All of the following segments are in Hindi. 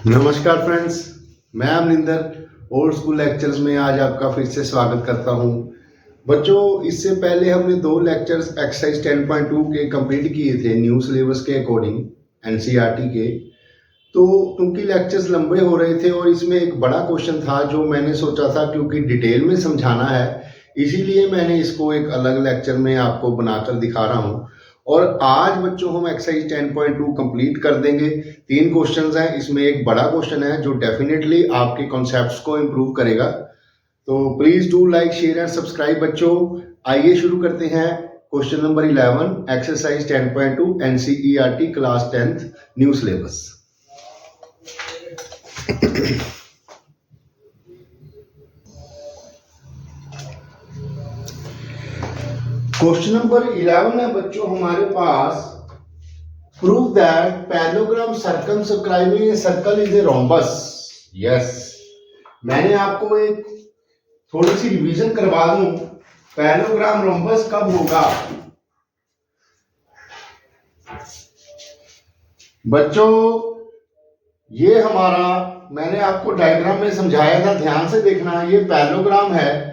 नमस्कार फ्रेंड्स, मैं अमरिंदर ओल्ड स्कूल लेक्चर्स में आज आपका फिर से स्वागत करता हूं। बच्चों, इससे पहले हमने दो लेक्चर्स एक्सरसाइज 10.2 के कंप्लीट किए थे न्यू सिलेबस के अकॉर्डिंग एनसीईआरटी के। तो क्योंकि लेक्चर्स लंबे हो रहे थे और इसमें एक बड़ा क्वेश्चन था जो मैंने सोचा था क्योंकि डिटेल में समझाना है, इसीलिए मैंने इसको एक अलग लेक्चर में आपको बनाकर दिखा रहा हूँ। और आज बच्चों हम एक्सरसाइज 10.2 कंप्लीट कर देंगे। 3 क्वेश्चंस हैं, इसमें एक बड़ा क्वेश्चन है जो डेफिनेटली आपके कॉन्सेप्ट्स को इम्प्रूव करेगा। तो please do like, share and subscribe बच्चों। आइए शुरू करते हैं। Question number 11 exercise 10.2 NCERT class 10th new syllabus. Question number 11 है बच्चों हमारे पास, prove that parallelogram circumscribing a circle is a rhombus. Yes, मैंने आपको एक थोड़ी सी रिवीजन करवा दूं, पैरेललोग्राम रोम्बस कब होगा। बच्चों, ये हमारा मैंने आपको डायग्राम में समझाया था, ध्यान से देखना। ये पैरेललोग्राम है,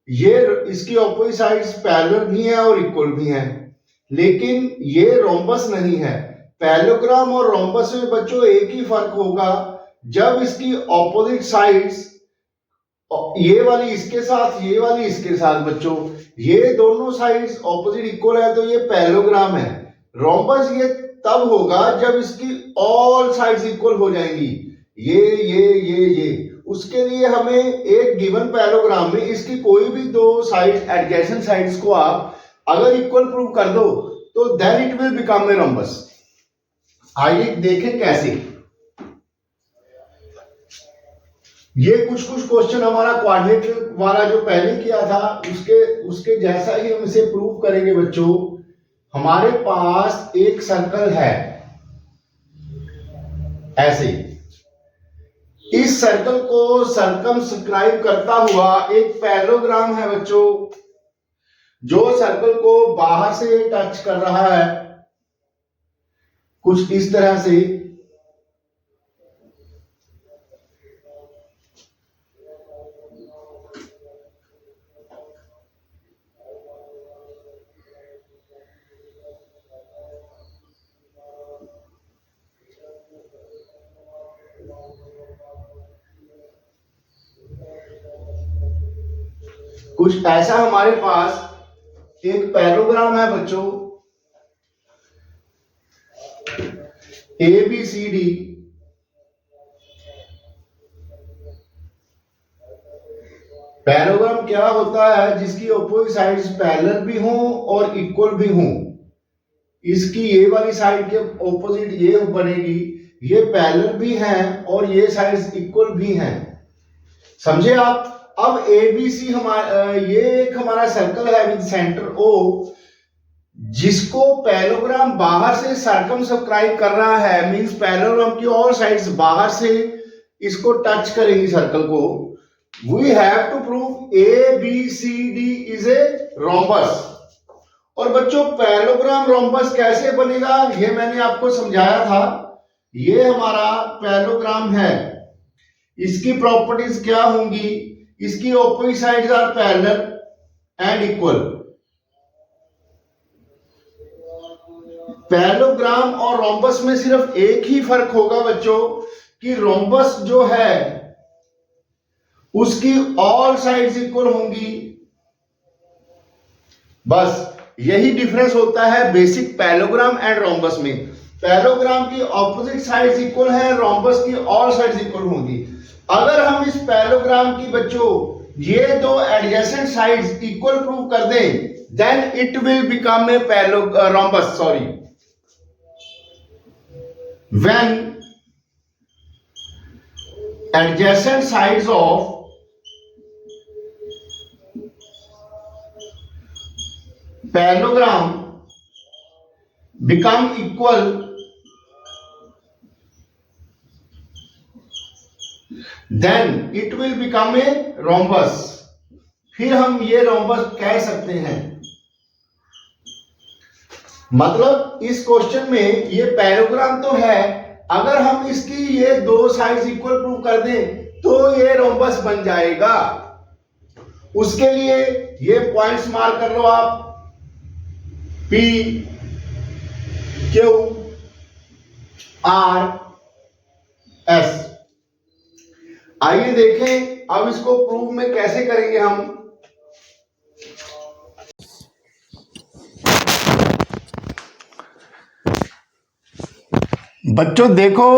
ये इसकी ऑपोजिट साइड्स पैरेलल भी हैं और इक्वल भी हैं, लेकिन ये रोम्बस नहीं है। पैरेललोग्राम और रोम्बस में बच्चों एक ही फर्क होगा, जब इसकी ऑपोजिट साइड्स ये वाली इसके साथ, ये वाली इसके साथ, बच्चों ये दोनों साइड्स ऑपोजिट इक्वल है तो ये पैरेललोग्राम है। रोम्बस ये तब होगा जब इसकी ऑल साइड्स इक्वल हो जाएंगी, ये। उसके लिए हमें एक गिवन पैरेललोग्राम में इसकी कोई भी दो साइड्स, एडजेसेंट साइड्स को आप अगर इक्वल प्रूव कर दो तो then it will become a rhombus. आइए देखें कैसे। ये कुछ क्वेश्चन हमारा क्वाड्रिलेटरल वाला जो पहले किया था उसके जैसा ही हम इसे प्रूव करेंगे बच्चों। हमारे पास एक सर्कल है ऐसे, इस सर्कल को सर्कमस्क्राइब करता हुआ एक पैरेललोग्राम है बच्चों, जो सर्कल को बाहर से टच कर रहा है कुछ इस तरह से। कुछ ऐसा हमारे पास एक पैरेललोग्राम है बच्चों, ABCD। पैरेललोग्राम क्या होता है? जिसकी ऑपोजिट साइड्स पैरेलल भी हों और इक्वल भी हों। इसकी ये वाली साइड के ऑपोजिट ये बनेगी, ये पैरेलल भी हैं और ये साइड्स इक्वल भी हैं। समझे आप? अब ABC ये एक हमारा सर्कल है विद सेंटर O, जिसको पैरेललोग्राम बाहर से सर्कमस्क्राइब कर रहा है, मींस पैरेललोग्राम की ऑल साइड्स बाहर से इसको टच करेंगी सर्कल को। We have to prove ABCD is a rhombus. और बच्चों, पैरेललोग्राम रोम्बस कैसे बनेगा ये मैंने आपको समझाया था। ये हमारा पैरेललोग्राम है, इसकी प्रॉपर्टीज क्या होंगी? इसकी opposite sides are parallel and equal. Parallelogram और रोम्बस में सिर्फ एक ही फर्क होगा बच्चों कि रोम्बस जो है उसकी ऑल साइड्स इक्वल होंगी, बस यही डिफरेंस होता है बेसिक पैरेललोग्राम एंड रोम्बस में। पैरेललोग्राम की ऑपोजिट साइड्स इक्वल है, रोम्बस की ऑल साइड्स इक्वल होंगी। अगर हम इस पैरेललोग्राम की बच्चों ये दो एडजेसेंट साइड्स इक्वल प्रूव कर दें, then it will become a rhombus. Sorry, when adjacent sides of parallelogram become equal, then it will become a rhombus। फिर हम ये रोम्बस कह सकते हैं। मतलब इस क्वेश्चन में ये पैरेललोग्राम तो है, अगर हम इसकी ये दो साइड्स इक्वल प्रूव कर दें तो ये रोम्बस बन जाएगा। उसके लिए ये पॉइंट्स मार्क कर लो आप, P Q R S। आइए देखें अब इसको प्रूव में कैसे करेंगे हम। बच्चों देखो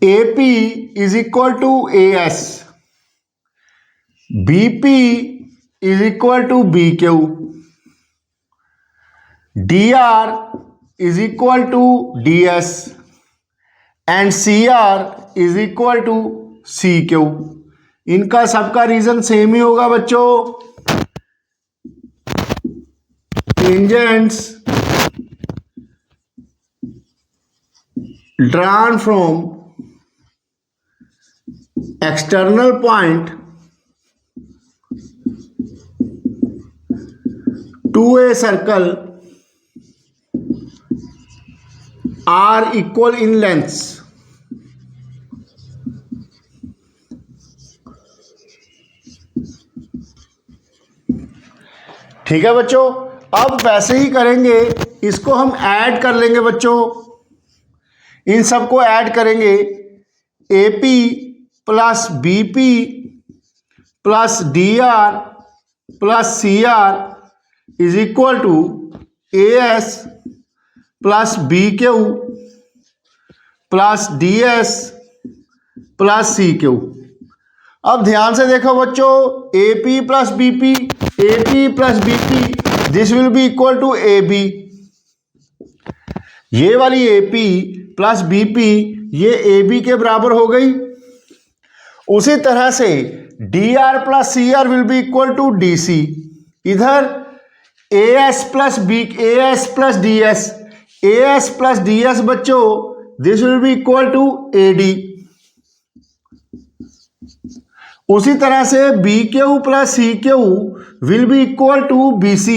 AP is equal to AS, BP is equal to BQ, DR is equal to DS and CR is equal to CQ। इनका सबका रीजन सेम ही होगा बच्चों। Tangents drawn from external point to a circle are equal in lengths। ठीक है बच्चों, अब वैसे ही करेंगे, इसको हम ऐड कर लेंगे बच्चों, इन सबको ऐड करेंगे। AP plus BP plus DR plus CR is equal to AS plus BQ plus DS plus CQ। अब ध्यान से देखो बच्चों, AP plus BP this will be equal to AB। ये वाली AP प्लस BP ये AB के बराबर हो गई। उसी तरह से DR plus CR will be equal to DC। इधर AS प्लस DS बच्चों this will be equal to AD। उसी तरह से BQ plus CQ will be equal to BC।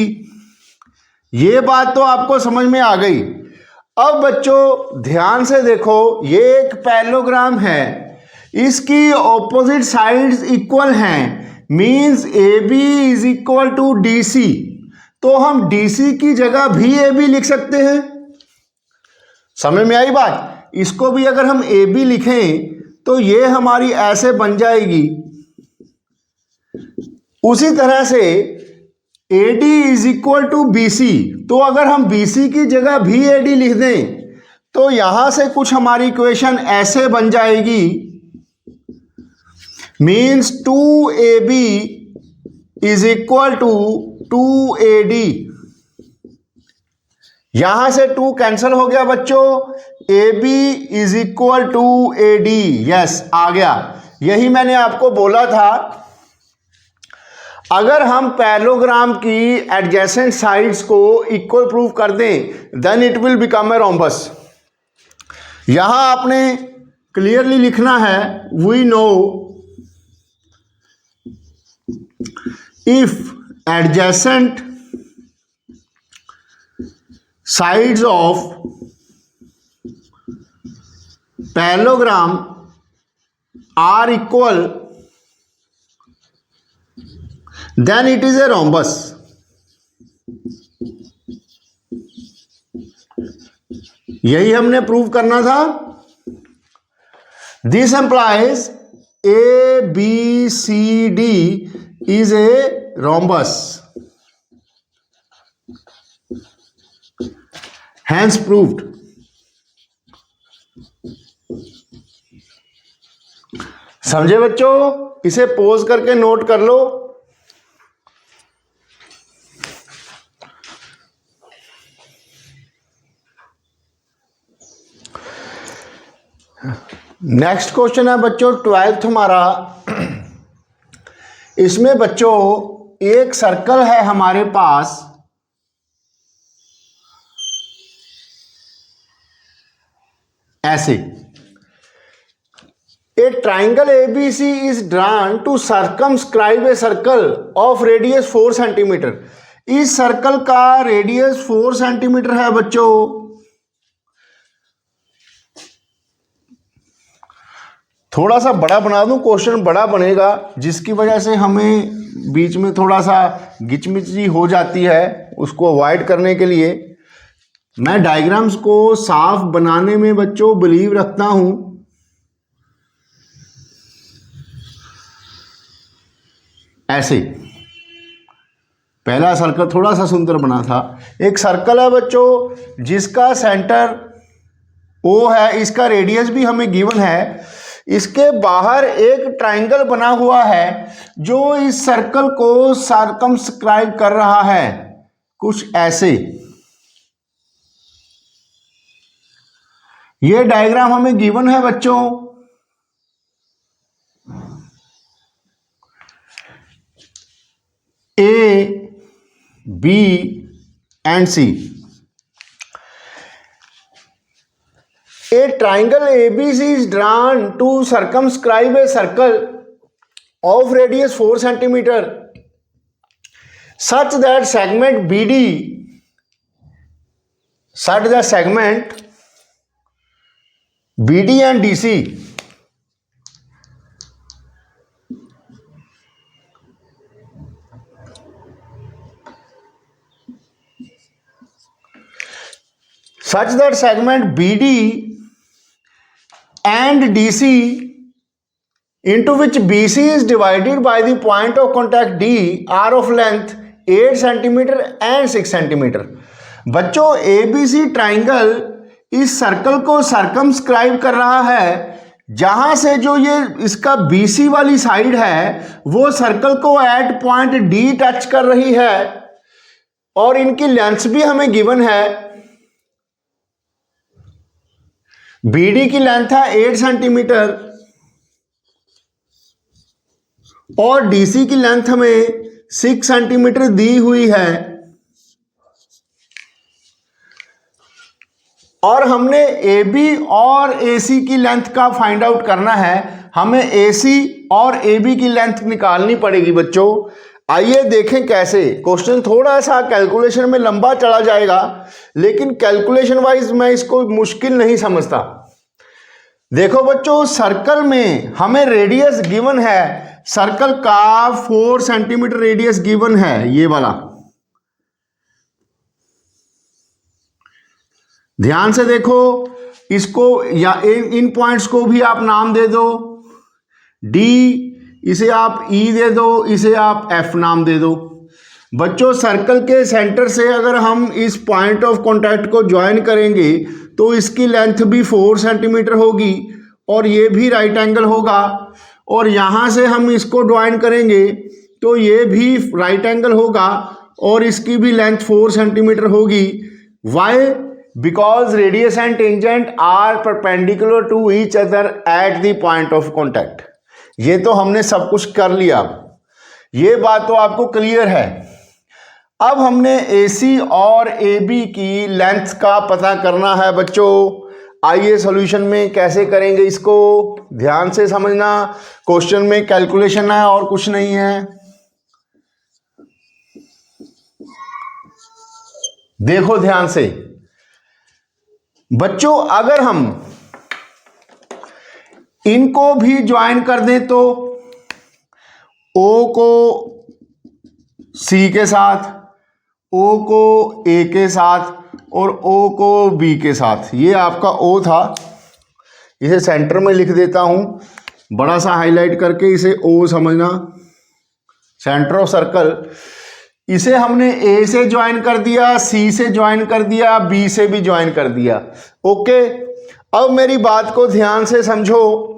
ये बात तो आपको समझ में आ गई। अब बच्चों ध्यान से देखो, ये एक पैरेललोग्राम है, इसकी ऑपोजिट साइड्स इक्वल हैं, means AB is equal to DC। तो हम DC की जगह भी AB लिख सकते हैं। समझ में आई बात? इसको भी अगर हम AB लिखें तो ये हमारी ऐसे बन जाएगी। उसी तरह से AD is equal to BC, तो अगर हम BC की जगह भी AD लिख दें तो यहां से कुछ हमारी इक्वेशन ऐसे बन जाएगी, means 2AB is equal to 2AD। यहां से 2 कैंसिल हो गया बच्चों, AB is equal to AD। Yes, आ गया। यही मैंने आपको बोला था, अगर हम पैरेललोग्राम की एडजेसेंट साइड्स को इक्वल प्रूव कर दें then it will become a rhombus. यहां आपने क्लियरली लिखना है, we know if adjacent sides of parallelogram are equal then it is a rhombus। यही हमने प्रूव करना था। This implies ABCD is a rhombus, hence proved। समझे बच्चों? इसे पोज करके नोट कर लो। नेक्स्ट क्वेश्चन है बच्चों 12th हमारा। इसमें बच्चों एक सर्कल है हमारे पास, ऐसे। A triangle ABC is drawn to circumscribe a circle of radius 4 centimetre. इस सर्कल का रेडियस 4 सेंटीमीटर है बच्चों। थोड़ा सा बड़ा बना दूं, क्वेश्चन बड़ा बनेगा, जिसकी वजह से हमें बीच में थोड़ा सा गिचमिची हो जाती है। उसको अवॉइड करने के लिए मैं डायग्राम्स को साफ बनाने में बच्चों बिलीव रखता हूं। ऐसे पहला सर्कल थोड़ा सा सुंदर बना था। एक सर्कल है बच्चों जिसका सेंटर O है, इसका रेडियस भी हमें गिवन है। इसके बाहर एक ट्राइंगल बना हुआ है जो इस सर्कल को सर्कमस्क्राइब कर रहा है, कुछ ऐसे। ये डायग्राम हमें गिवन है बच्चों। A, B and C. A triangle ABC is drawn to circumscribe a circle of radius 4 centimeter such that segment BD, such that segment BD and DC such that segment BD and DC into which BC is divided by the point of contact D are of length 8 centimeter and 6 centimeter. बच्चों ABC ट्राइंगल इस सर्कल को सर्कमस्क्राइब कर रहा है, जहां से जो ये इसका BC वाली साइड है वो सर्कल को एट पॉइंट D टच कर रही है, और इनकी लेंथ भी हमें गिवन है। BD की लेंथ है 8 सेंटीमीटर और DC की लेंथ हमें 6 सेंटीमीटर दी हुई है, और हमने AB और AC की लेंथ का फाइंड आउट करना है। हमें AC और AB की लेंथ निकालनी पड़ेगी बच्चों। आइए देखें कैसे। क्वेश्चन थोड़ा सा कैलकुलेशन में लंबा चला जाएगा, लेकिन कैलकुलेशन वाइज मैं इसको मुश्किल नहीं समझता। देखो बच्चों, सर्कल में हमें रेडियस गिवन है, सर्कल का 4 सेंटीमीटर रेडियस गिवन है, ये वाला। ध्यान से देखो इसको, या इन पॉइंट्स को भी आप नाम दे दो। D इसे आप E दे दो, इसे आप F नाम दे दो। बच्चों सर्कल के सेंटर से अगर हम इस पॉइंट ऑफ कांटेक्ट को ज्वाइन करेंगे तो इसकी लेंथ भी 4 सेंटीमीटर होगी और ये भी राइट एंगल होगा, और यहाँ से हम इसको ज्वाइन करेंगे तो ये भी राइट एंगल होगा और इसकी भी लेंथ 4 सेंटीमीटर होगी। Why? Because radius and tangent are perpendicular to each other at the point of contact. ये तो हमने सब कुछ कर लिया, ये बात तो आपको क्लियर है। अब हमने AC और AB की लेंथ का पता करना है बच्चों। आइए सॉल्यूशन में कैसे करेंगे इसको, ध्यान से समझना। क्वेश्चन में कैलकुलेशन है और कुछ नहीं है। देखो ध्यान से बच्चों, अगर हम इनको भी ज्वाइन कर दें तो O को C के साथ, O को A के साथ और O को B के साथ। ये आपका O था, इसे सेंटर में लिख देता हूं बड़ा सा हाईलाइट करके, इसे O समझना, सेंटर ऑफ सर्कल। इसे हमने A से ज्वाइन कर दिया, C से ज्वाइन कर दिया, B से भी ज्वाइन कर दिया। ओके, अब मेरी बात को ध्यान से समझो।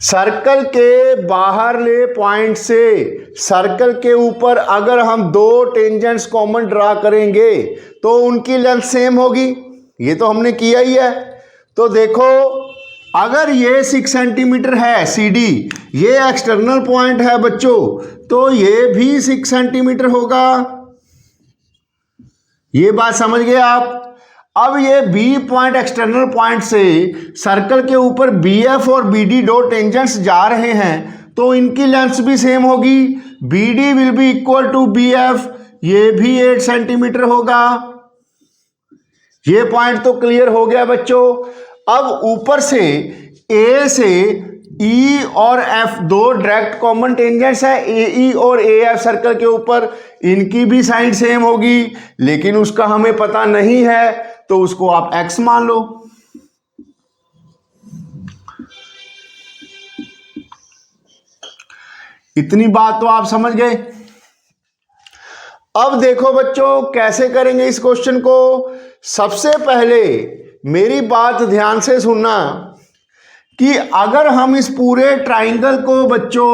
सर्कल के बाहरले पॉइंट से सर्कल के ऊपर अगर हम दो टेंजेंट्स कॉमन ड्रा करेंगे तो उनकी लेंथ सेम होगी, ये तो हमने किया ही है। तो देखो, अगर ये 6 सेंटीमीटर है CD, ये एक्सटर्नल पॉइंट है बच्चों, तो ये भी 6 सेंटीमीटर होगा। ये बात समझ गए आप। अब ये B पॉइंट एक्सटर्नल पॉइंट से सर्कल के ऊपर BF और BD दो टेंजेंट्स जा रहे हैं, तो इनकी लेंथ भी सेम होगी। BD will be equal to BF, ये भी 8 सेंटीमीटर होगा। ये पॉइंट तो क्लियर हो गया बच्चों। अब ऊपर से ए से ई और एफ दो डायरेक्ट कॉमन टेंजेंट्स है, ए ई और ए एफ सर्कल के ऊपर, इनकी भी साइड सेम होगी, लेकिन उसका हमें पता नहीं है तो उसको आप एक्स मान लो। इतनी बात तो आप समझ गए। अब देखो बच्चों कैसे करेंगे इस क्वेश्चन को। सबसे पहले मेरी बात ध्यान से सुनना कि अगर हम इस पूरे ट्राइंगल को बच्चों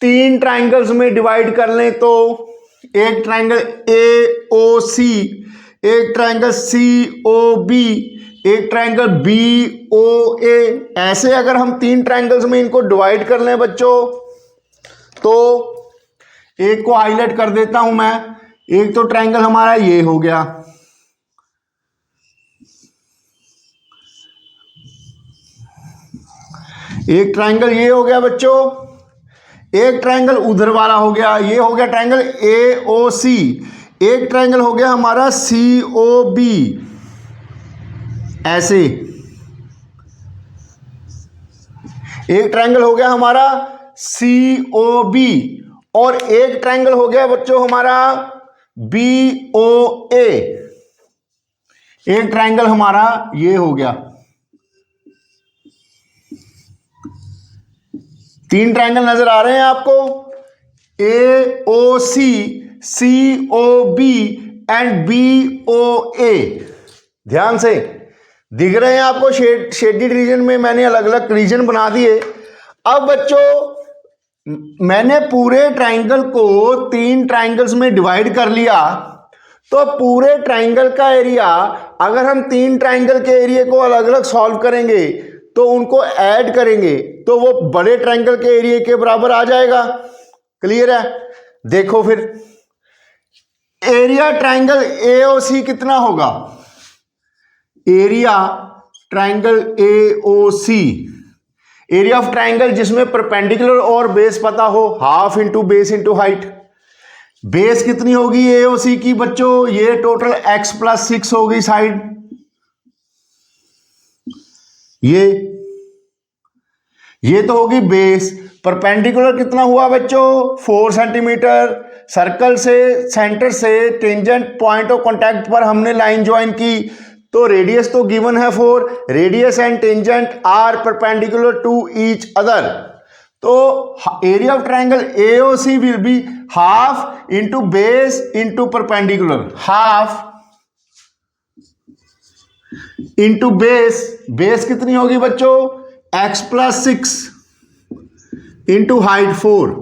3 ट्राइंगल्स में डिवाइड कर लें तो एक ट्राइंगल ए ओ सी, एक ट्राइंगल सी ओ बी, एक ट्राइंगल बी ओ ए, ऐसे अगर हम 3 ट्राइंगल्स में इनको डिवाइड कर लें बच्चों तो एक को हाईलाइट कर देता हूं मैं। एक तो ट्राइंगल हमारा ये हो गया, एक ट्राइंगल ये हो गया बच्चों, एक ट्राइंगल उधर वाला हो गया, ये हो गया ट्राइंगल ए ओ सी, एक ट्राइंगल हो गया हमारा सी ओ बी, ऐसे एक ट्राइंगल हो गया हमारा सी ओ बी, और एक ट्राइंगल हो गया बच्चों हमारा बी ओ ए, एक ट्राइंगल हमारा ये हो गया। 3 ट्राइंगल नजर आ रहे हैं आपको, A O C, C O B and B O A. ध्यान से दिख रहे हैं आपको, शेडेड रीजन में मैंने अलग अलग रीजन बना दिए। अब बच्चों मैंने पूरे ट्राइंगल को 3 ट्राइंगल्स में डिवाइड कर लिया, तो पूरे ट्राइंगल का एरिया अगर हम 3 ट्राइंगल के एरिया को अलग अलग सॉल्व करेंगे तो उनको ऐड करेंगे तो वो बड़े ट्राइंगल के एरिया के बराबर आ जाएगा। क्लियर है? देखो फिर एरिया ट्राइंगल एओसी कितना होगा, area triangle AOC, area of triangle जिसमें परपेंडिकुलर और बेस पता हो, half into base into height. Base कितनी होगी एओसी की बच्चों, ये टोटल x प्लस 6 होगी साइड, ये तो होगी बेस। परपेंडिकुलर कितना हुआ बच्चों 4 सेंटीमीटर, सर्कल से सेंटर से टेंजेंट पॉइंट ऑफ कांटेक्ट पर हमने लाइन ज्वाइन की तो रेडियस तो गिवन है 4, radius and tangent are perpendicular to each other, तो area of triangle AOC will be half into base into perpendicular, half into base, base कितनी होगी बच्चों x प्लस 6 इंटू हाइट 4।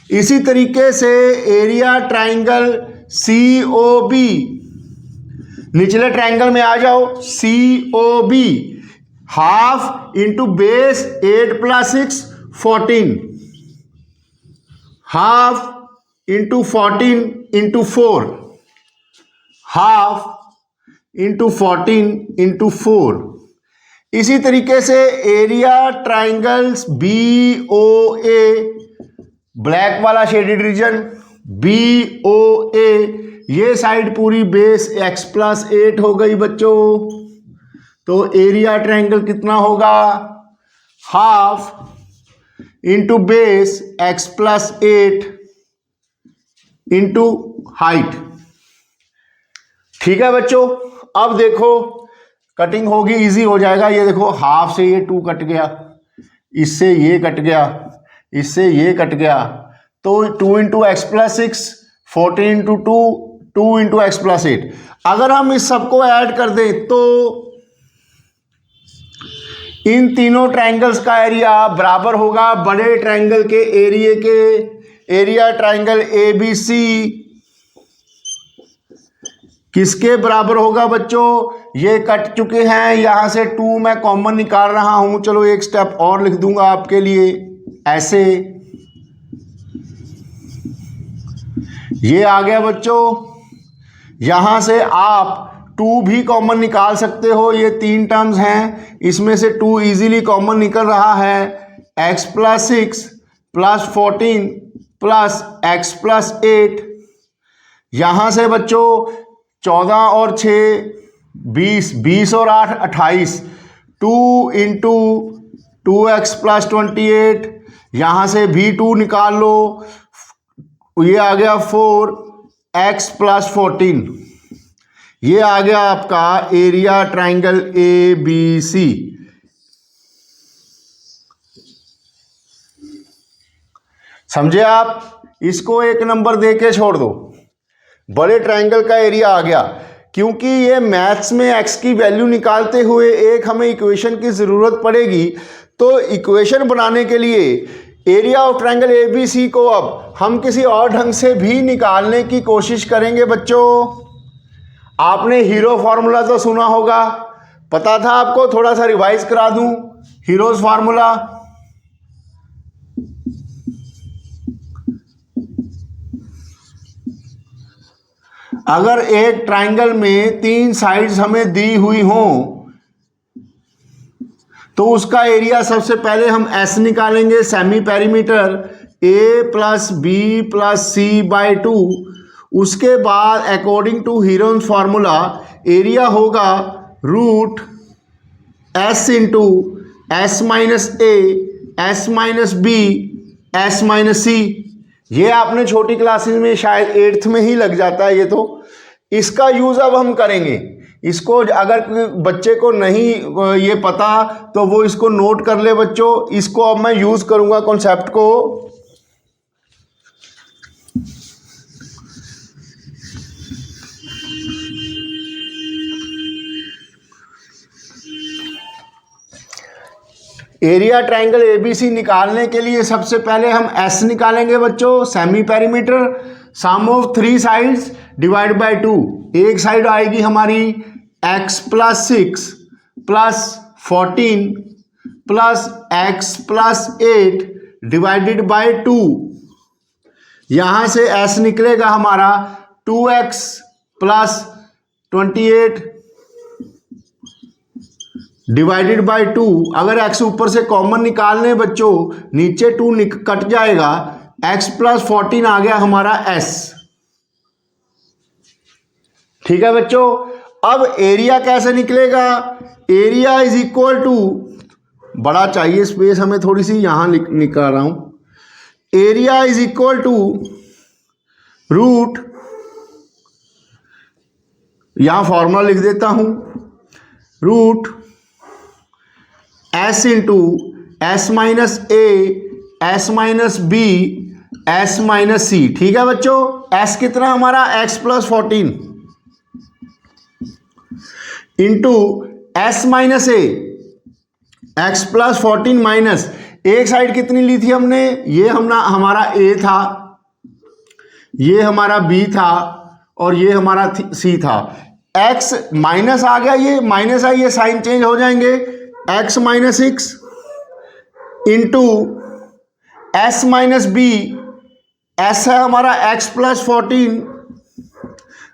इसी तरीके से area triangle C O B, निचले ट्राइंगल में आ जाओ, C O B half into base 8 plus 6 14, half into 14 into 4, half into 14 into 4। इसी तरीके से area triangles B O A, black वाला shaded region B O A, ये साइड पूरी बेस x प्लस 8 हो गई बच्चों, तो एरिया ट्राइंगल कितना होगा half into base x plus 8 into height. ठीक है बच्चों, अब देखो कटिंग होगी, इजी हो जाएगा। ये देखो हाफ से ये 2 कट गया, इससे ये कट गया, इससे ये कट गया, तो 2 into x plus 6, 14 into 2, 2 into x plus 8। अगर हम इस सबको ऐड कर दें तो इन तीनों ट्राइंगल्स का एरिया बराबर होगा बड़े ट्राइंगल के एरिया के, area triangle A B C किसके बराबर होगा बच्चों, ये कट चुके हैं, यहां से 2 मैं कॉमन निकाल रहा हूं, चलो एक स्टेप और लिख दूंगा आपके लिए, ऐसे ये आ गया बच्चों। यहां से आप 2 भी कॉमन निकाल सकते हो, ये 3 टर्म्स हैं, इसमें से 2 इजीली कॉमन निकल रहा है, x plus 6 plus 14 plus x plus 8। यहां से बच्चों 14 और 6 20 और 8 28, 2 इंटू 2x प्लस 28, यहाँ से भी 2 निकाल लो, ये आ गया 4x प्लस 14। ये आ गया आपका एरिया ट्राइंगल ABC। समझे आप? इसको 1 नंबर दे के छोड़ दो, बड़े ट्राइंगल का एरिया आ गया। क्योंकि ये मैथ्स में x की वैल्यू निकालते हुए एक हमें इक्वेशन की ज़रूरत पड़ेगी, तो इक्वेशन बनाने के लिए एरिया ऑफ ट्राइंगल ABC को अब हम किसी और ढंग से भी निकालने की कोशिश करेंगे। बच्चों, आपने हीरो फार्मूला तो सुना होगा, पता था आपको? थोड़ा सा रिवाइज करा दूं। हीरोज फार्मूला, अगर एक ट्राइंगल में 3 साइड्स हमें दी हुई हों तो उसका एरिया सबसे पहले हम S निकालेंगे, semi perimeter A plus B plus C by 2। उसके बाद according to Hero's formula area होगा root S into S minus A S minus B S minus C. ये आपने छोटी क्लासेस में शायद 8th में ही लग जाता है ये तो। इसका यूज अब हम करेंगे। इसको अगर बच्चे को नहीं ये पता तो वो इसको नोट कर ले बच्चों। इसको अब मैं यूज करूंगा कॉन्सेप्ट को। एरिया ट्राइंगल ABC निकालने के लिए सबसे पहले हम S निकालेंगे बच्चों, semi perimeter, sum of 3 sides divide by 2। एक साइड आएगी हमारी x plus 6 plus 14 plus x plus 8 divided by 2। यहां से S निकलेगा हमारा 2x प्लस 28 डिवाइडेड बाय 2। अगर x ऊपर से कॉमन निकाल लें बच्चों, नीचे 2 कट जाएगा, x प्लस 14 आ गया हमारा s। ठीक है बच्चों। अब एरिया कैसे निकलेगा? एरिया इज इक्वल टू, बड़ा चाहिए स्पेस हमें थोड़ी सी, यहां निकाल रहा हूं। Area is equal to root, यहां फॉर्मूला लिख देता हूं, root S into S minus A S minus B S minus C। ठीक है बच्चों। S कितना हमारा x plus 14 into S minus A x plus 14 minus, एक साइड कितनी ली थी हमने? ये हमारा A था, ये हमारा B था और ये हमारा C था। x माइनस आ गया, ये माइनस है, ये साइन चेंज हो जाएंगे। x minus 6 into S minus B, S है हमारा x प्लस 14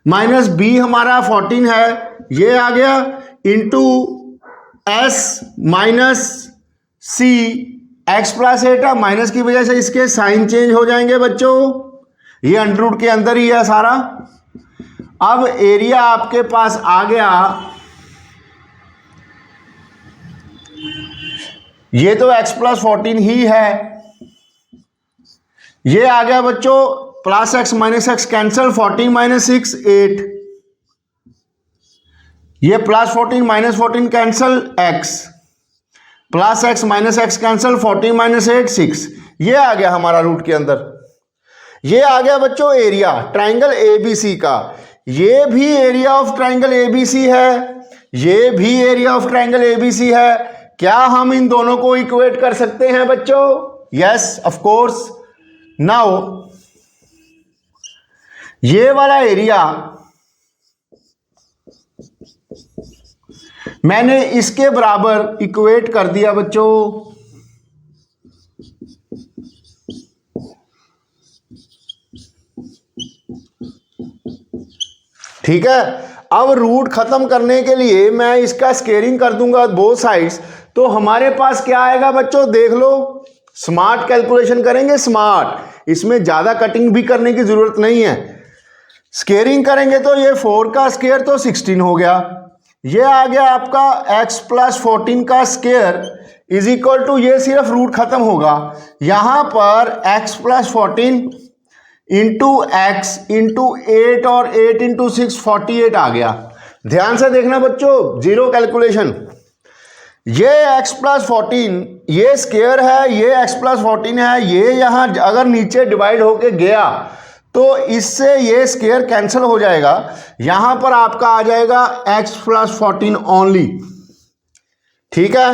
माइनस B हमारा 14 है, ये आ गया, into S minus C x plus 8 है, माइनस की वजह से इसके साइन चेंज हो जाएंगे बच्चों। ये अंडर रूट के अंदर ही है सारा। अब एरिया आपके पास आ गया, ये तो x प्लस 14 ही है, ये आ गया बच्चों plus x minus x cancel, 14 minus 6 8, ये plus 14 minus 14 cancel, x plus x minus x cancel, 14 minus 8 6। ये आ गया हमारा रूट के अंदर। ये आ गया बच्चों एरिया ट्राइंगल ABC का। ये भी एरिया ऑफ ट्राइंगल ABC है, ये भी एरिया ऑफ ट्राइंगल ABC है। क्या हम इन दोनों को इक्वेट कर सकते हैं बच्चों? Yes of course. नाउ ये वाला एरिया मैंने इसके बराबर इक्वेट कर दिया बच्चों। ठीक है। अब रूट खत्म करने के लिए मैं इसका स्केयरिंग कर दूंगा बोथ साइड्स, तो हमारे पास क्या आएगा बच्चों? देख लो, स्मार्ट कैलकुलेशन करेंगे, स्मार्ट। इसमें ज्यादा कटिंग भी करने की जरूरत नहीं है। स्केयरिंग करेंगे तो ये 4 का स्केयर तो 16 हो गया, ये आ गया आपका x प्लस 14 का स्क्वायर इज इक्वल टू, ये सिर्फ रूट खत्म होगा, यहां पर x plus 14 into x into 8 और 8 इंटू 6 48 आ गया। ध्यान से देखना बच्चों, जीरो कैलकुलेशन। ये x प्लस 14 ये स्क्वायर है, ये x प्लस 14 है, ये यहां अगर नीचे डिवाइड होके गया तो इससे ये स्क्वायर कैंसिल हो जाएगा, यहां पर आपका आ जाएगा x प्लस 14 ओनली। ठीक है,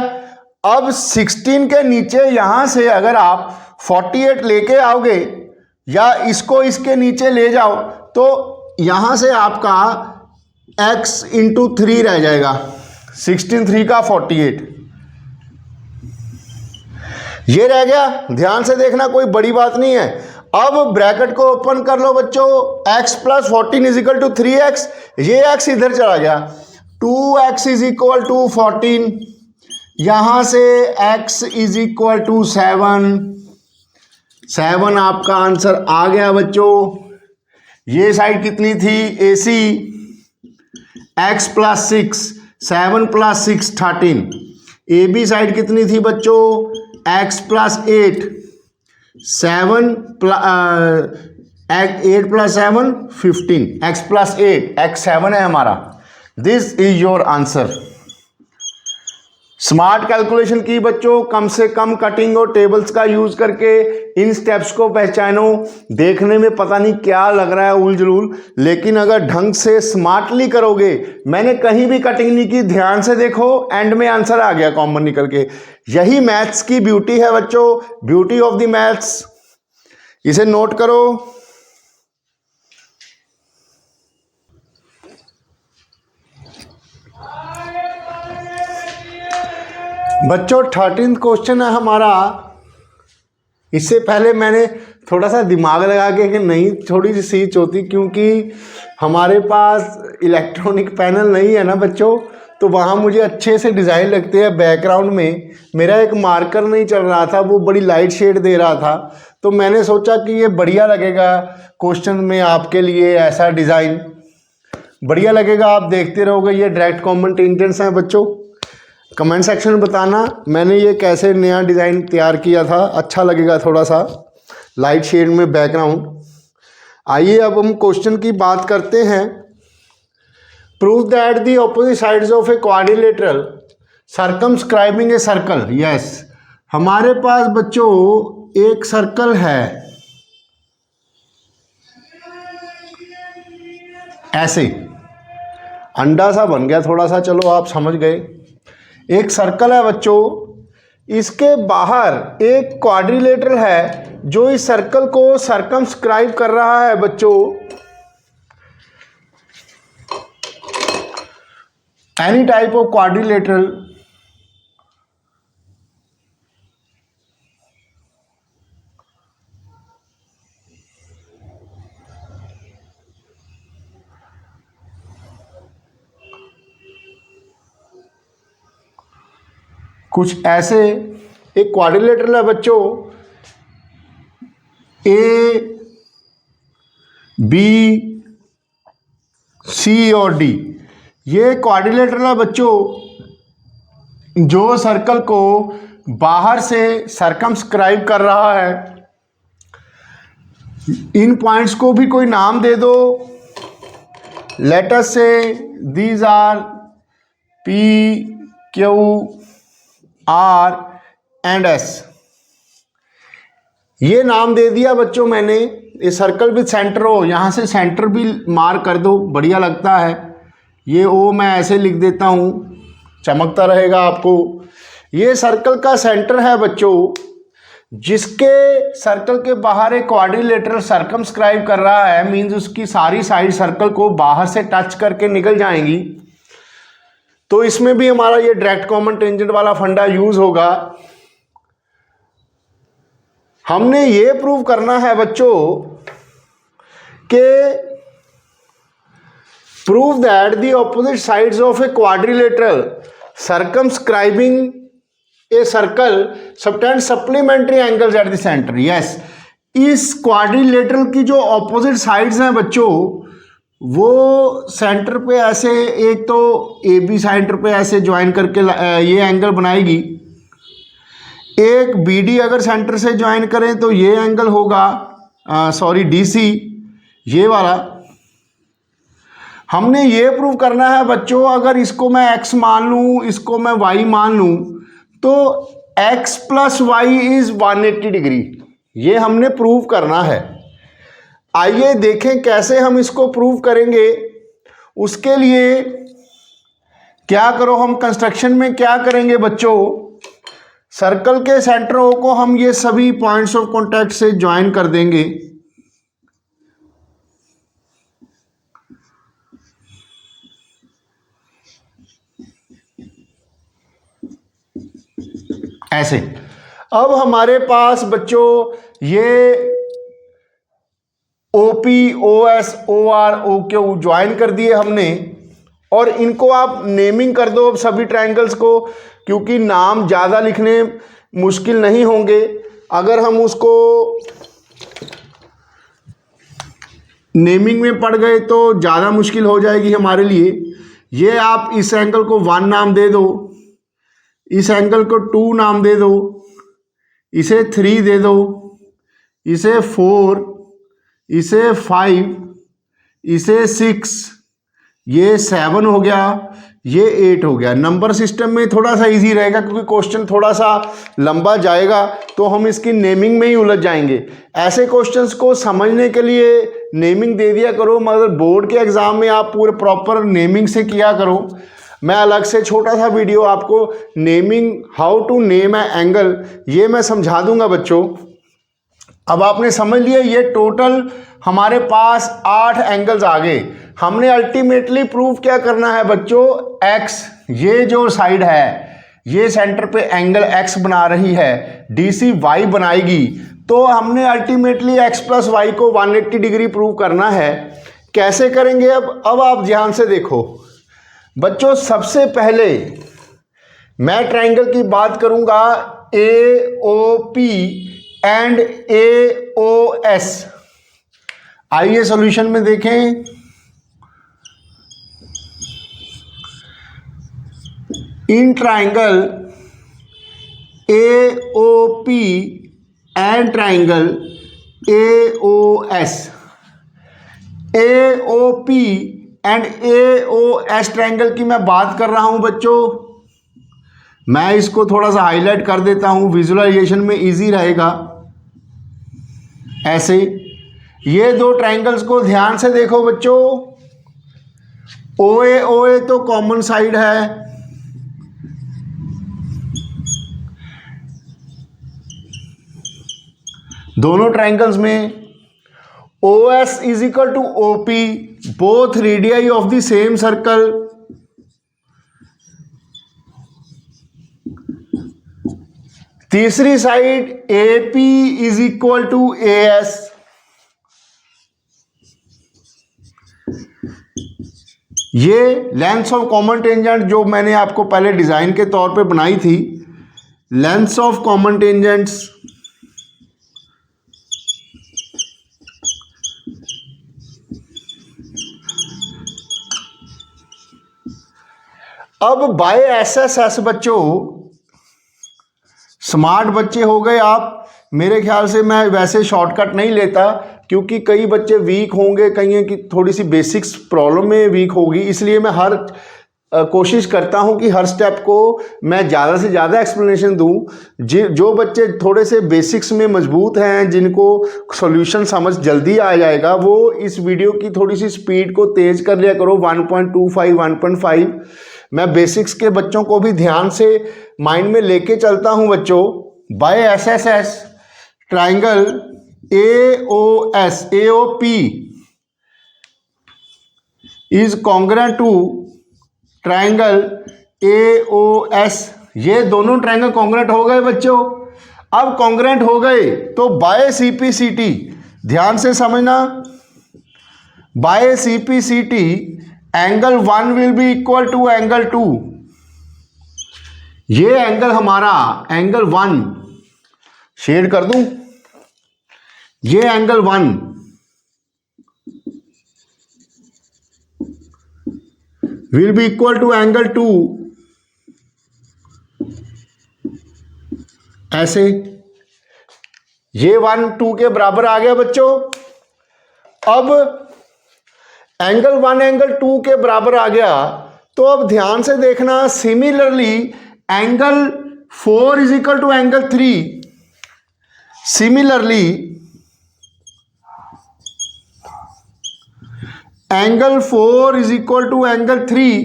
अब 16 के नीचे यहां से अगर आप 48 लेके आओगे या इसको इसके नीचे ले जाओ तो यहां से आपका x इंटू 3 रह जाएगा, 16 3 का 48 ये रह गया। ध्यान से देखना, कोई बड़ी बात नहीं है। अब ब्रैकेट को ओपन कर लो बच्चों, x plus 14 is equal to 3x, ये x इधर चला गया, 2x इज इक्वल टू 14, यहां से x इज इक्वल टू 7 आपका आंसर आ गया बच्चों। ये साइड कितनी थी AC, x plus 6, 7 plus 6 13। AB side कितनी थी बच्चों, x plus 8, 8 plus 7 15, x plus 8, x 7 है हमारा। This is your answer. Smart calculation की बच्चों, कम से कम कटिंग और टेबल्स का यूज करके इन स्टेप्स को पहचानो। देखने में पता नहीं क्या लग रहा है उल जलूल, लेकिन अगर ढंग से स्मार्टली करोगे, मैंने कहीं भी कटिंग नहीं की, ध्यान से देखो, एंड में आंसर आ गया कॉमन निकल के। यही मैथ्स की ब्यूटी है बच्चों, ब्यूटी ऑफ द मैथ्स। इसे नोट करो। बच्चों 13th क्वेश्चन है हमारा। इससे पहले मैंने थोड़ा सा दिमाग लगा के कि नहीं थोड़ी सी सीच होती, क्योंकि हमारे पास इलेक्ट्रॉनिक पैनल नहीं है ना बच्चों, तो वहाँ मुझे अच्छे से डिज़ाइन लगते हैं। बैकग्राउंड में मेरा एक मार्कर नहीं चल रहा था, वो बड़ी लाइट शेड दे रहा था, तो मैंने सोचा कि ये बढ़िया लगेगा क्वेश्चन में आपके लिए, ऐसा डिज़ाइन बढ़िया लगेगा, आप देखते रहोगे। ये डायरेक्ट कॉमन टेंजेंट्स हैं बच्चों। कमेंट सेक्शन में बताना मैंने ये कैसे नया डिज़ाइन तैयार किया था, अच्छा लगेगा थोड़ा सा लाइट शेड में बैकग्राउंड। आइए अब हम क्वेश्चन की बात करते हैं। Prove that the opposite sides of a quadrilateral circumscribing a circle. Yes, हमारे पास बच्चों एक सर्कल है ऐसे, अंडा सा बन गया थोड़ा सा, चलो आप समझ गए। एक सर्कल है बच्चों, इसके बाहर एक क्वाड्रिलेटरल है जो इस सर्कल को सर्कमस्क्राइब कर रहा है बच्चों। एनी टाइप ऑफ क्वाड्रिलेटरल कुछ ऐसे एक क्वाड्रिलेटरल है बच्चों, ए बी सी और डी। ये क्वाड्रिलेटरल है बच्चों जो सर्कल को बाहर से सर्कमस्क्राइब कर रहा है। इन पॉइंट्स को भी कोई नाम दे दो। लेट अस से these R P Q R and S. ये नाम दे दिया बच्चों मैंने। ये सर्कल विद सेंटर हो, यहाँ से सेंटर भी मार्क कर दो, बढ़िया लगता है। ये ओ मैं ऐसे लिख देता हूँ, चमकता रहेगा आपको। ये सर्कल का सेंटर है बच्चों, जिसके सर्कल के बाहर एक क्वाड्रिलेटरल सर्कमस्क्राइब कर रहा है, मीन्स उसकी सारी साइड सर्कल को बाहर से टच करके निकल जाएंगी। तो इसमें भी हमारा ये डायरेक्ट कॉमन टेंजेंट वाला फंडा यूज होगा। हमने ये प्रूव करना है बच्चों कि prove that the opposite sides of a quadrilateral circumscribing a circle subtend supplementary angles at the centre. Yes, इस क्वाड्रिलेटरल की जो ऑपोजिट साइड्स हैं बच्चों, वो सेंटर पे ऐसे, एक तो ए बी सेंटर पे ऐसे ज्वाइन करके ये एंगल बनाएगी, एक बी डी अगर सेंटर से ज्वाइन करें तो ये एंगल होगा, सॉरी डी सी, ये वाला। हमने ये प्रूव करना है बच्चों, अगर इसको मैं x मान लूँ, इसको मैं y मान लूँ, तो x plus Y is 180 degree, ये हमने प्रूव करना है। आइए देखें कैसे हम इसको प्रूव करेंगे। उसके लिए क्या करो, हम कंस्ट्रक्शन में क्या करेंगे बच्चों, सर्कल के सेंटरों को हम ये सभी पॉइंट्स ऑफ कांटेक्ट से ज्वाइन कर देंगे। ऐसे अब हमारे पास बच्चों ये OP, OS, OR, OQ join कर दिए हमने, और इनको आप नेमिंग कर दो अब सभी ट्रायंगल्स को, क्योंकि नाम ज़्यादा लिखने मुश्किल नहीं होंगे। अगर हम उसको नेमिंग में पड़ गए तो ज़्यादा मुश्किल हो जाएगी हमारे लिए। ये आप इस एंगल को 1 नाम दे दो, इस एंगल को 2 नाम दे दो, इसे 3 दे दो, इसे 4, इसे 5, इसे 6, ये 7 हो गया, ये 8 हो गया। नंबर सिस्टम में थोड़ा सा इजी रहेगा क्योंकि क्वेश्चन थोड़ा सा लंबा जाएगा तो हम इसकी नेमिंग में ही उलझ जाएंगे। ऐसे क्वेश्चंस को समझने के लिए नेमिंग दे दिया करो, मगर बोर्ड के एग्जाम में आप पूरे प्रॉपर नेमिंग से किया करो। मैं अलग से छोटा सा वीडियो आपको naming, how to name a angle, ये मैं समझा दूंगा बच्चों। अब आपने समझ लिया, ये टोटल हमारे पास 8 एंगल्स आ गए। हमने अल्टीमेटली प्रूव क्या करना है बच्चों, x, ये जो साइड है ये सेंटर पे एंगल x बना रही है, DC y बनाएगी, तो हमने अल्टीमेटली x प्लस वाई को 180 डिग्री प्रूव करना है। कैसे करेंगे अब आप ध्यान से देखो बच्चों। सबसे पहले मैं ट्रायंगल की बात करूंगा AOP एंड AOS। आइए सॉल्यूशन में देखें। In triangle AOP and triangle AOS, AOP and AOS triangle की मैं बात कर रहा हूं बच्चों। मैं इसको थोड़ा सा हाईलाइट कर देता हूं, विजुअलाइजेशन में इजी रहेगा। ऐसे ये दो ट्रायंगल्स को ध्यान से देखो बच्चों। OA तो कॉमन साइड है, दोनों ट्रायंगल्स में। OS is equal to OP, both radii of the same circle. तीसरी side AP is equal to AS। ये लेंथ ऑफ कॉमन टेंजेंट जो मैंने आपको पहले डिजाइन के तौर पे बनाई थी, लेंथ ऑफ कॉमन टेंजेंट्स। अब बाय SSS बच्चों, स्मार्ट बच्चे हो गए आप। मेरे ख्याल से मैं वैसे शॉर्टकट नहीं लेता क्योंकि कई बच्चे वीक होंगे, कई की थोड़ी सी बेसिक्स प्रॉब्लम में वीक होगी, इसलिए मैं हर कोशिश करता हूं कि हर स्टेप को मैं ज़्यादा से ज़्यादा एक्सप्लेनेशन दूं। जो बच्चे थोड़े से बेसिक्स में मजबूत हैं, जिनको सॉल्यूशन समझ जल्दी आ जाएगा, वो इस वीडियो की थोड़ी सी स्पीड को तेज़ कर लिया करो, 1.25, 1.5। मैं बेसिक्स के बच्चों को भी ध्यान से माइंड में लेके चलता हूं बच्चों। By SSS triangle AOS, AOP is congruent to triangle AOS। ये दोनों ट्रायंगल कॉन्ग्रुएंट हो गए बच्चों। अब कॉन्ग्रुएंट हो गए तो बाय CPCT, ध्यान से समझना, by CPCT angle 1 will be equal to angle 2। ये एंगल हमारा एंगल 1 शेड कर दूं, ये angle 1, will be equal to angle 2, ऐसे ये 1 2 के बराबर आ गया बच्चों। अब एंगल 1 एंगल 2 के बराबर आ गया, तो अब ध्यान से देखना, similarly angle 4 is equal to angle 3, similarly angle 4 is equal to angle 3,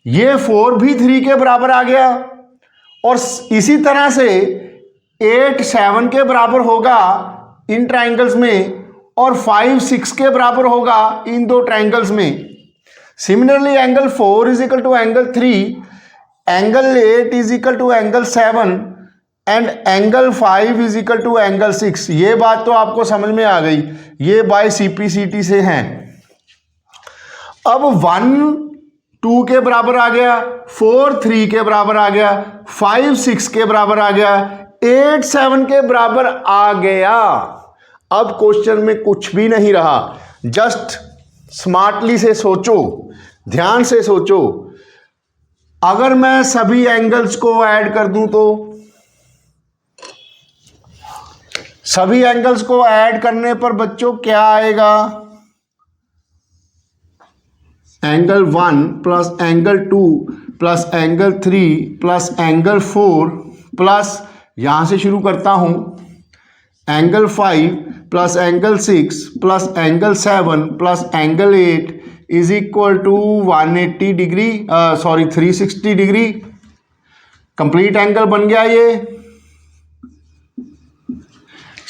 ये 4 भी 3 के बराबर आ गया। और इसी तरह से 8 7 के बराबर होगा इन ट्राइंगल्स में, और 5 6 के बराबर होगा इन दो ट्राइंगल्स में। Similarly angle 4 is equal to angle 3, angle 8 is equal to angle 7 and angle 5 is equal to angle 6। ये बात तो आपको समझ में आ गई, ये बाय CPCT से हैं। अब 1 2 के बराबर आ गया, 4 3 के बराबर आ गया, 5 6 के बराबर आ गया, 8 7 के बराबर आ गया। अब क्वेश्चन में कुछ भी नहीं रहा, जस्ट स्मार्टली से सोचो, ध्यान से सोचो। अगर मैं सभी एंगल्स को ऐड कर दूं तो सभी एंगल्स को ऐड करने पर बच्चों क्या आएगा? Angle 1 plus angle 2 plus angle 3 plus angle 4 plus, यहां से शुरू करता हूं, angle 5 plus angle 6 plus angle 7 plus angle 8 is equal to 180 degree, 360 degree. Complete angle बन गया ये।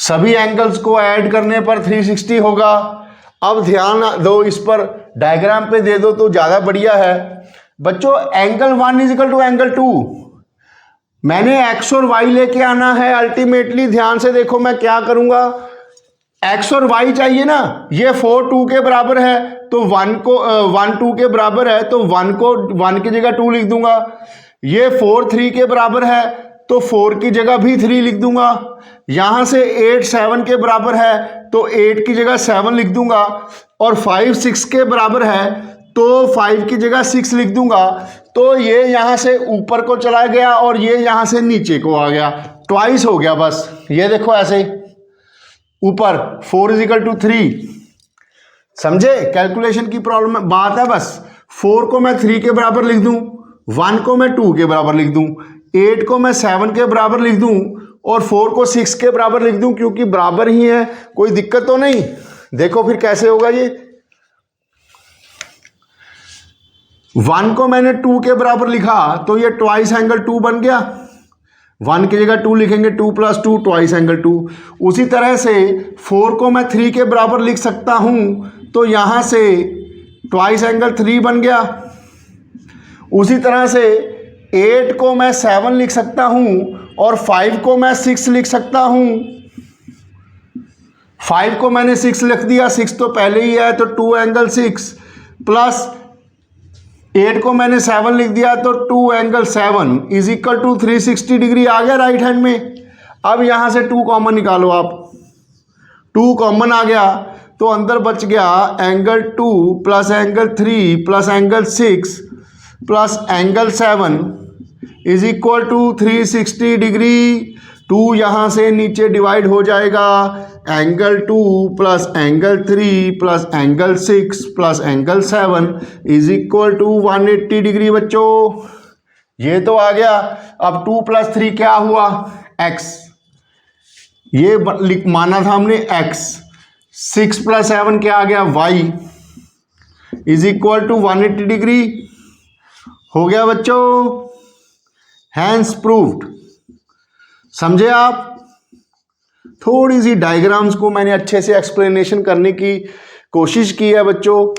सभी एंगल्स को ऐड करने पर 360 होगा। अब ध्यान दो, इस पर डायग्राम पे दे दो तो ज़्यादा बढ़िया है बच्चों। Angle 1 is equal to angle 2, मैंने x और y लेके आना है अल्टीमेटली। ध्यान से देखो मैं क्या करूंगा, x और y चाहिए ना, ये 4 2 के बराबर है तो 1 2 के बराबर है तो 1 को 1 की जगह 2 लिख दूंगा। ये 4 3 के बराबर है तो 4 की जगह भी 3 लिख दूंगा। यहां से 8 7 के बराबर है तो 8 की जगह 7 लिख दूंगा, और 5 6 के बराबर है तो 5 की जगह 6 लिख दूंगा। तो ये यहां से ऊपर को चला गया और ये यहां से नीचे को आ गया, ट्वाइस हो गया बस। ये देखो ऐसे ऊपर 4 इज इक्वल टू 3, समझे? कैलकुलेशन की प्रॉब्लम बात है बस। 4 को मैं 3 के बराबर लिख दूं, 1 को मैं 2 के बराबर लिख दूं, 8 को मैं 7 के बराबर लिख दूं और 4 को 6 के बराबर लिख दूं, क्योंकि बराबर ही है, कोई दिक्कत तो नहीं। देखो फिर कैसे होगा ये। 1 को मैंने 2 के बराबर लिखा तो ये ट्वाइस एंगल 2 बन गया। 1 की जगह 2 लिखेंगे, 2 प्लस 2 ट्वाइस एंगल 2। उसी तरह से 4 को मैं 3 के बराबर लिख सकता हूं तो यहां से ट्वाइस एंगल 3 बन गया। उसी तरह से 8 को मैं 7 लिख सकता हूं और 5 को मैं 6 लिख सकता हूं। 5 को मैंने 6 लिख दिया, 6 तो पहले ही है तो 2 एंगल 6, प्लस 8 को मैंने 7 लिख दिया तो 2 angle 7 is equal to 360 degree आ गया राइट हैंड में। अब यहां से 2 कॉमन निकालो आप, 2 कॉमन आ गया तो अंदर बच गया angle 2 plus angle 3 plus angle 6 plus angle 7 is equal to 360 degree. 2 यहां से नीचे डिवाइड हो जाएगा, angle 2 plus angle 3 plus angle 6 plus angle 7 is equal to 180 degree बच्चों। ये तो आ गया। अब 2 प्लस 3 क्या हुआ? x, ये माना था हमने x। 6 प्लस 7 क्या आ गया? y is equal to 180 degree. हो गया बच्चों, हैंस प्रूव्ड। समझे आप? थोड़ी सी डायग्राम्स को मैंने अच्छे से एक्सप्लेनेशन करने की कोशिश की है बच्चों।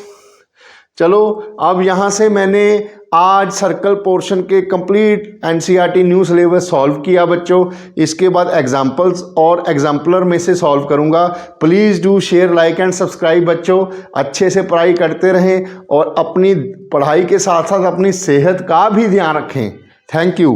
चलो अब यहाँ से मैंने आज सर्कल पोर्शन के complete NCERT new syllabus solve किया बच्चों। इसके बाद एग्जाम्पल्स और एग्जाम्पलर में से सॉल्व करूँगा। Please do share, like and subscribe बच्चों। अच्छे से पढ़ाई करते रहें और अपनी पढ़ाई के साथ साथ अपनी सेहत का भी ध्यान रखें। Thank you.